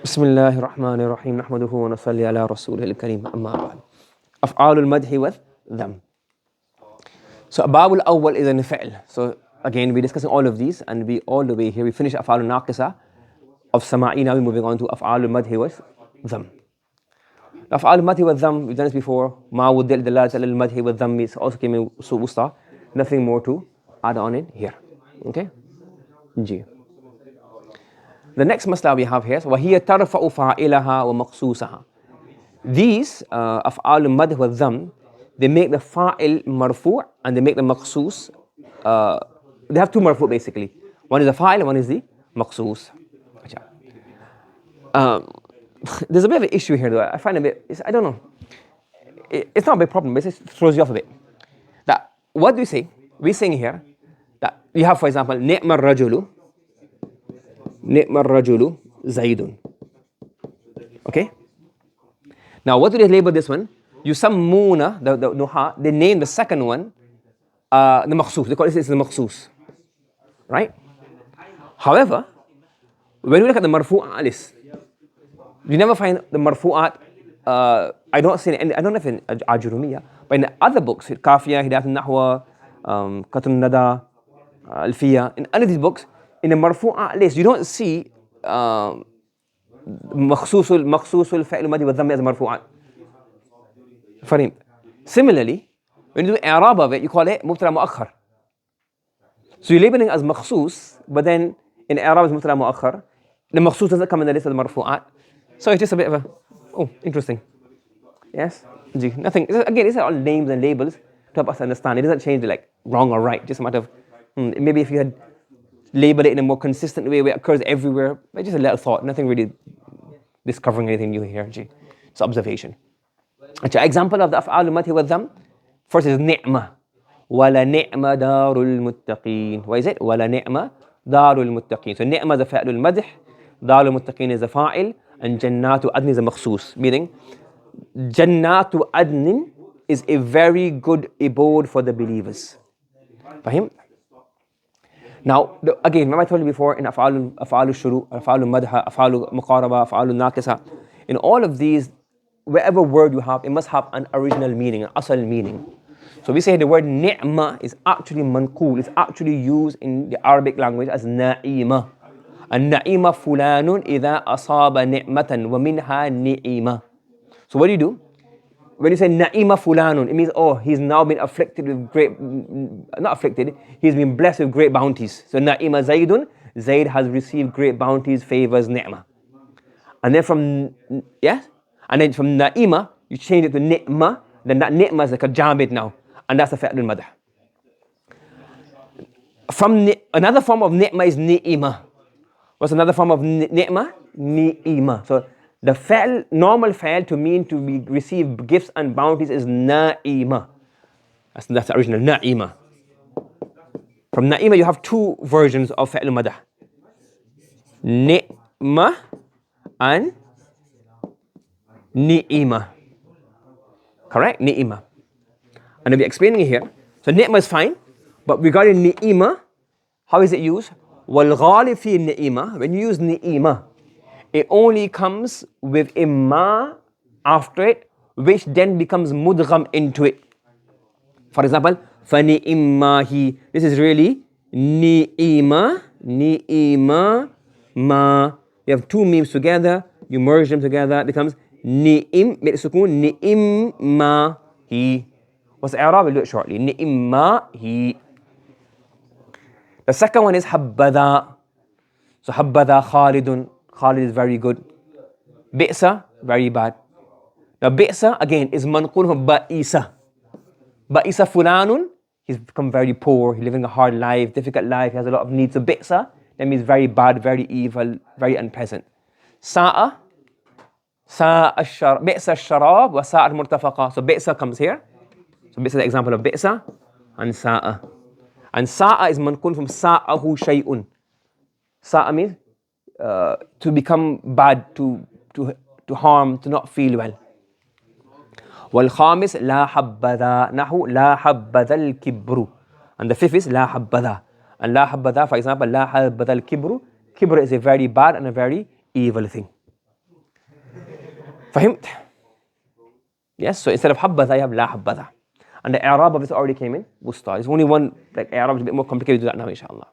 بسم الله الرحمن الرحيم نحمده ونصلي على رسوله الكريم أما بعد. أفعال المدح والذم. So أبواب الأول is an فعل. So again we're discussing all of these and we all the way here we finish أفعال الناقصة of سماعي. Now we're moving on to أفعال المدح والذم. أفعال المدح والذم, we've done this before. ما ودل دلالة على المدح والذم is also came in أصول وسطى. Nothing more to add on in here. Okay? G. The next masla we have here is وهي ترفع فاعلها ومخصوصها. These أفعال المدح والذم, they make the fa'il marfu' and they make the مخصوص. They have two marfu' basically. One is the fa'il and one is the مخصوص. There's a bit of an issue here though. I find a bit, I don't know. It's not a big problem, but it just throws you off a bit. That, what do we say? We're saying here that you have, for example, نعم الرجل نعم الرجل زيد. Okay? Now what do they label this one? يسمون, the nuha, they name the second one the مخصوص. They call this the مخصوص. Right? However, when we look at the marfu'at list, you never find the marfu'at, I don't know if in Ajurumiyya, but in the other books, Kafiyah, Hidayat An-Nahw, Qatr al-Nada, Al-Fiyya, in all of these books, in the marfu'at list, you don't see مخصوص الفعل الماضي والذم as marfu'at. Farim. Similarly, when you do i'rab of it, you call it mubtada mu'akhar. So you're labeling as مخصوص, but then in i'rab is mubtada mu'akhar. The مخصوص doesn't come in the list of the marfu'at. So it's just a bit of a, interesting. Yes? Nothing. Again, these are all names and labels to help us understand. It doesn't change it like wrong or right. Just a matter of, maybe if you had labeled it in a more consistent way where it occurs everywhere, but just a little thought. Nothing really discovering anything new here. It's observation. Example of the أفعال المدح والذم. First is نعمة. وَلَنِعْمَ دَارُ الْمُتَّقِينَ. What is it? وَلَنِعْمَ دَارُ الْمُتَّقِينَ. So نعمة is the فعل المدح, دار المتقين is the fa'il, and جنات عدن is the مخصوص. Meaning, جنات عدن is a very good abode for the believers. فاهم? Now, again, remember I told you before in أفعال الشروع, أفعال المدح, أفعال المقاربة, أفعال الناقصة. In all of these, whatever word you have, it must have an original meaning, an asal meaning. So we say the word ni'ma is actually manqul, it's actually used in the Arabic language as na'ima. النعيمة فلان إذا أصاب نعمة ومنها نعيمة. So what do? When you say na'ima fulanun, it means, he's now been afflicted with not afflicted, he's been blessed with great bounties. So na'ima Zaydun, Zayd has received great bounties, favors, ni'ma. And then from na'ima, you change it to ni'ma, then that ni'ma is like a jamid now. And that's the fa'l al-madh. From another form of ni'ma is ni'ima. What's another form of ni'ma? Ni'ima. So the fa'l, normal fa'l to mean to receive gifts and bounties is na'ima. That's the original, na'ima. From na'ima you have two versions of fa'l madah. Ni'ma and ni'ima. Correct? Ni'ima. And I'll be explaining it here. So ni'ma is fine, but regarding ni'ima, how is it used? وَالْغَالِبْ فِي النِّئِمَةِ. When you use ni'ima, it only comes with a ma after it, which then becomes mudgham into it. For example, فَنِئِمَّهِ. This is really ni'ima, ma. You have two memes together, you merge them together, it becomes ni'im, make sukun, ni'immahi. What's the i'rab? We'll do it shortly. Ni'immahi. The second one is حبذا. So حبذا خالد. Khalid is very good. Bi'sa, very bad. Now bi'sa again is manqul from ba'isa. Ba'isa fulanun, he's become very poor, he's living a hard life, difficult life, he has a lot of needs. So bi'sa, that means very bad, very evil, very unpleasant. Bi'sa al-sharab wa sa'a al-murtafaqa. So bi'sa comes here. So bi'sa is the example of bi'sa and sa'a. And sa'a is manqul from sa'ahu shay'un. Sa'a means to become bad, to harm, to not feel well. والخامس لا حبذا. نحو لا حبذا الكبر. And the fifth is لا حبذا. And لا حبذا, for example, لا حبذا الكبر. Kibr is a very bad and a very evil thing. فهمت؟ Yes, so instead of حبذا you have لا حبذا. And the i'rab of this already came in, wusta. There's only one, like i'rab is a bit more complicated to do that now, inshallah.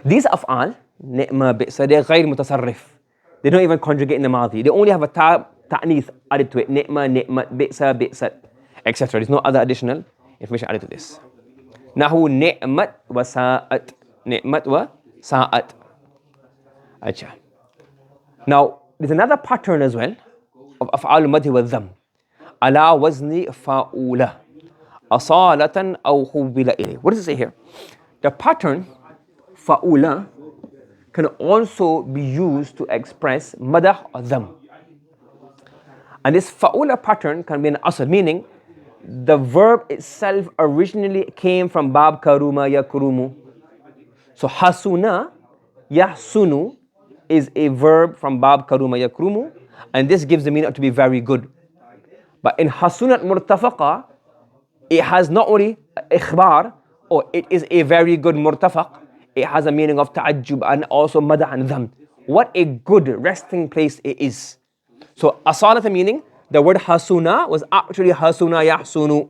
These أفعال نعمة بئس, they're غير متصرف. They don't even conjugate in the ماضي. They only have a تأنيث added to it. نعمة, نعمة, بئس, بئست, etc. There's no other additional information added to this. نحو نعمة وساءت. نعمة وساءت. أجل. Now, there's another pattern as well of أفعال المدح والذم. على وزن فاعل أصالة أو حبذا إليه. What does it say here? The pattern فاعل can also be used to express مدح or ذم. And this فاعل pattern can be an asl, meaning the verb itself originally came from bab karuma yakrumu. So hasuna yahsunu is a verb from bab karuma yakrumu, and this gives the meaning to be very good. But in hasunat murtafaqa, it has not only ikhbar, or it is a very good murtafaq, it has a meaning of ta'ajjub and also madah and dham. What a good resting place it is. So asalata meaning, the word hasuna was actually hasuna yahsunu.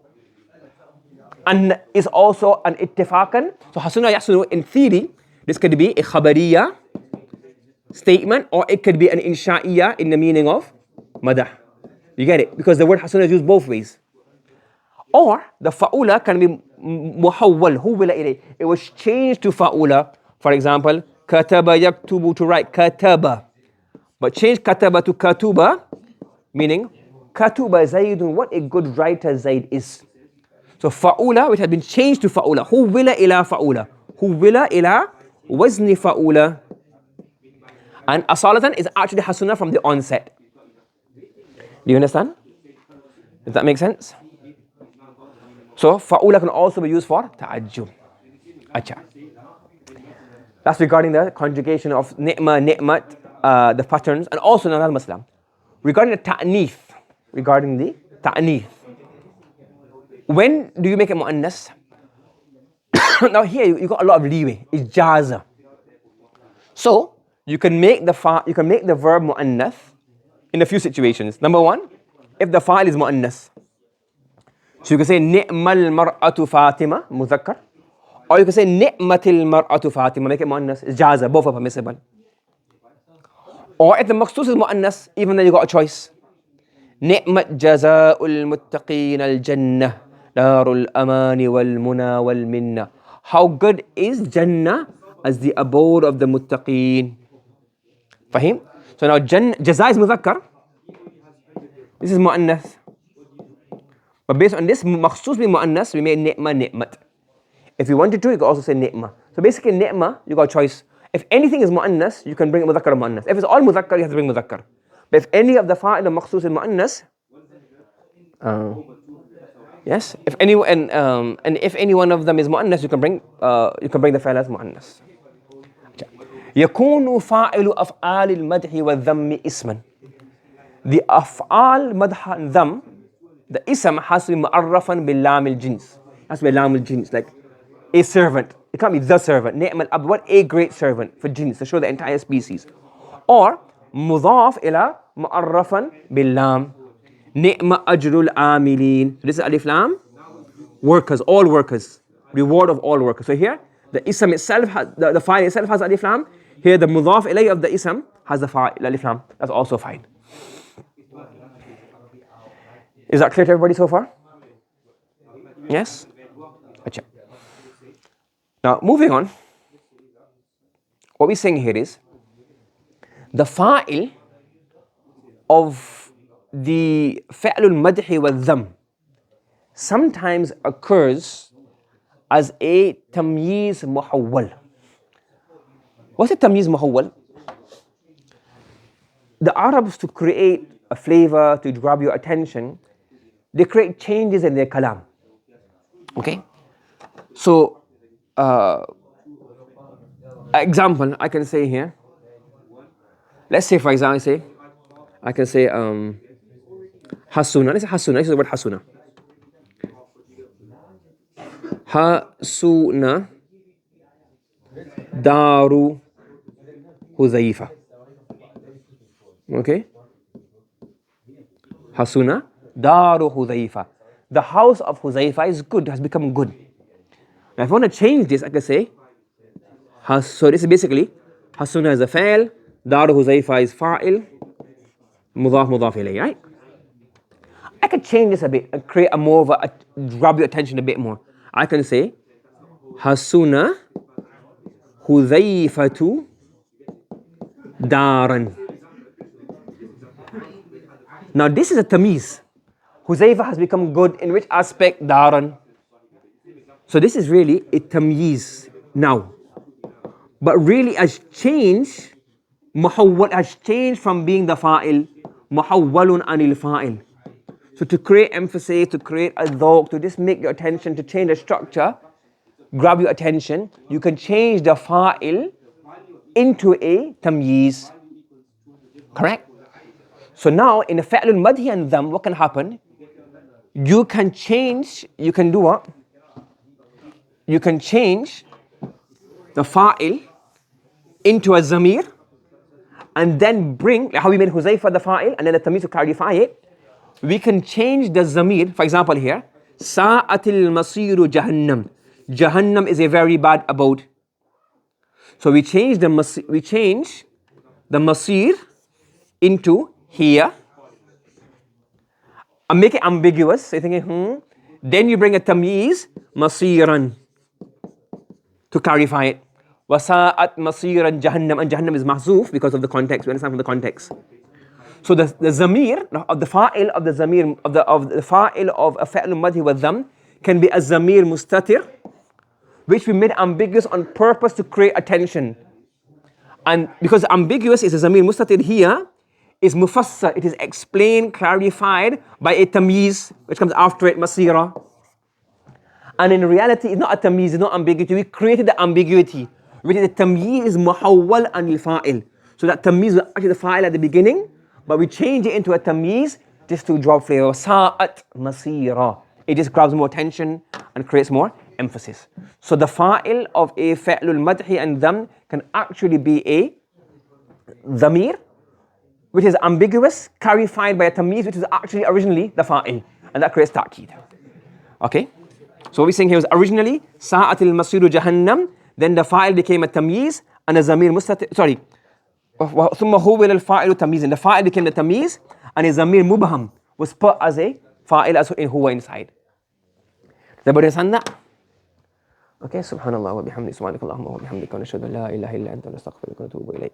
And is also an ittifaqan. So hasuna yahsunu, in theory, this could be a khabariya statement, or it could be an insha'iyya in the meaning of madah. You get it? Because the word hasuna is used both ways. Or the fa'ula can be muhawwal, huwila ilay. It was changed to fa'ula. For example, kataba yaktubu, to write, kataba. But change kataba to katuba, meaning katuba Zaydun, what a good writer Zayd is. So fa'ula, which had been changed to fa'ula, huwila ila fa'ula, huwila ila wazni fa'ula. And asalatan is actually hasuna from the onset. Do you understand? Does that make sense? So fa'ula can also be used for ta'ajjub. Acha. That's regarding the conjugation of ni'ma, ni'mat, the patterns, and also another masala. Regarding the ta'nith, when do you make it mu'annas? Now here you got a lot of leeway. It's jaza. So you can make the verb mu'annas in a few situations. Number one, if the fa'il is mu'annas. So you can say ni'mal mar'atu Fatima, muzakkar. Or you can say ni'matil mar'atu Fatima, make it mu'annas. It's jaza, both are permissible. Or if the maksus is mu'annas, even then you got a choice. Ni'mat jaza'ul muttaqeen al-jannah, darul amani wal muna wal minna. How good is Jannah as the abode of the muttaqeen. Fahim? So now jaza is muzakkar. This is mu'annas. But based on this makhsus being mu'annas, we made ni'ma ni'mat. If you wanted to, you could also say ni'ma. So basically ni'ma, you got a choice. If anything is mu'annas, you can bring muzakkar or mu'annas. If it's all muzakkar, you have to bring muzakkar. But if any of the fa'il or makhsus is mu'annas, yes, if any and if any one of them is mu'annas, you can bring the fa'il as mu'annas. يكون فاعل أفعال المدح والذم اسما. The أفعال مدح and ذم, the ism has to be mu'arrafan bil lam al-jins. Has to be lam al-jins, like a servant. It can't be the servant. Ni'm al-abd, what a great servant for jins, to show the entire species. Or mudaf ila mu'arrafan bil lam. Ni'ma ajrul amilin. So this is alif lam. Workers, all workers. Reward of all workers. So here, the ism itself has, the fa'il itself has alif lam. Here the mudaf ilay of the ism has the fa'il, alif lam. That's also fine. Is that clear to everybody so far? Yes? Achha. Now, moving on. What we're saying here is, the fa'il of the fi'lul madhi wal dham sometimes occurs as a tamyiz muhawwal. What's a tamyiz muhawwal? The Arabs, to create a flavor, to grab your attention, they create changes in their kalam. Okay? So, example, I can say here, let's say for example, I can say hasuna. Let's say hasuna. This is the word hasuna. Hasuna daru Huzaifa. Okay? Hasuna daru Hudhaifa. The house of Hudhaifa is good, has become good. Now if I want to change this, I can say, so this is basically, Hasuna is a fa'il, daru Hudhaifa is fa'il, mudaf ilayhi, right? I can change this a bit and create a more of a, grab your attention a bit more. I can say, Hasuna Hudhaifatu daran. Now this is a tamiz. Huzaifa has become good in which aspect? Daran. So this is really a tamyiz now. But really has changed, muhawwal has changed from being the fa'il, muhawwalun anil fa'il. So to create emphasis, to create a dhawq, to just make your attention, to change the structure, grab your attention, you can change the fa'il into a tamyiz. Correct? So now in the fa'lul madhi and dham, what can happen? You can change, you can do what? You can change the fa'il into a zamir and then bring, like how we made Huzaifa the fa'il and then the tamyiz to clarify it. We can change the zamir, for example here, Sa'atil masiru jahannam. Jahannam is a very bad abode. So we change the masir into here and make it ambiguous. So you're thinking, Then you bring a tamyiz, masiran, to clarify it. Wasa'at masiran jahannam, and jahannam is mahzuf because of the context. We understand from the context. So the zamir of the fa'il of the zamir of the fa'il of a fa'il madhi wa dham can be a zamir mustatir, which we made ambiguous on purpose to create attention. And because ambiguous is a zamir mustatir here, is mufassar, it is explained, clarified by a tamyiz, which comes after it, masira. And in reality, it's not a tamyiz, it's not ambiguity. We created the ambiguity, which is the tamyiz is muhawwal anil fa'il. So that tamyiz was actually the fa'il at the beginning, but we change it into a tamyiz just to drop flavor. Sa'at masira. It just grabs more attention and creates more emphasis. So the fa'il of a fa'lul madhi and dham can actually be a dhamir, which is ambiguous, clarified by a tamyiz, which is actually originally the fa'il. And that creates ta'keed. Okay? So what we're saying here is originally, Sa'atil masiru jahannam, then the fa'il became a tamyiz, and a zamir mustatir, sorry. ثم حول الفاعل تمييزا. The fa'il became the tamyiz, and a zamir mubham was put as a fa'il as in huwa inside. Does everybody understand that? Okay, subhanallah wa bihamdi, subhanakallahumma wa bihamdika, wa nashhadu an la ilaha illa anta, nastaghfiruka wa natubu ilayk.